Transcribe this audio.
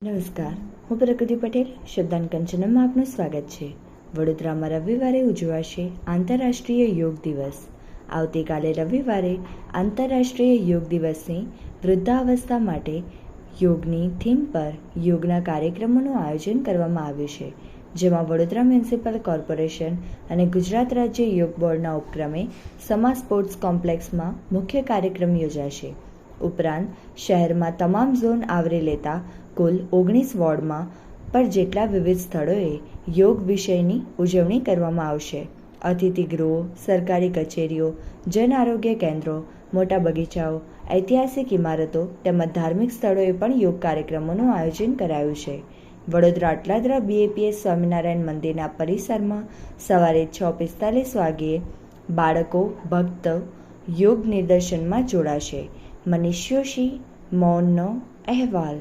નમસ્કાર, હું પ્રકૃતિ પટેલ. શબ્દાન કંચનમમાં આપનું સ્વાગત છે. વડોદરામાં રવિવારે ઉજવાશે આંતરરાષ્ટ્રીય યોગ દિવસ. આવતીકાલે રવિવારે આંતરરાષ્ટ્રીય યોગ દિવસની વૃદ્ધાવસ્થા માટે યોગની થીમ પર યોગના કાર્યક્રમોનું આયોજન કરવામાં આવ્યું છે, જેમાં વડોદરા મ્યુનિસિપલ કોર્પોરેશન અને ગુજરાત રાજ્ય યોગ બોર્ડના ઉપક્રમે સમા સ્પોર્ટ્સ કોમ્પ્લેક્સમાં મુખ્ય કાર્યક્રમ યોજાશે. ઉપરાંત શહેરમાં તમામ ઝોન આવરી લેતા કુલ 19 વોર્ડમાં પર જેટલા વિવિધ સ્થળોએ યોગ વિષયની ઉજવણી કરવામાં આવશે. અતિથિગૃહો, સરકારી કચેરીઓ, જન આરોગ્ય કેન્દ્રો, મોટા બગીચાઓ, ઐતિહાસિક ઇમારતો તેમજ ધાર્મિક સ્થળોએ પણ યોગ કાર્યક્રમોનું આયોજન કરાયું છે. વડોદરા અટલાદરા BAPS સ્વામિનારાયણ મંદિરના પરિસરમાં સવારે 6:45 વાગ્યે બાળકો ભક્ત યોગ નિદર્શનમાં જોડાશે. મનીષ જોશી, મૌનનો અહેવાલ.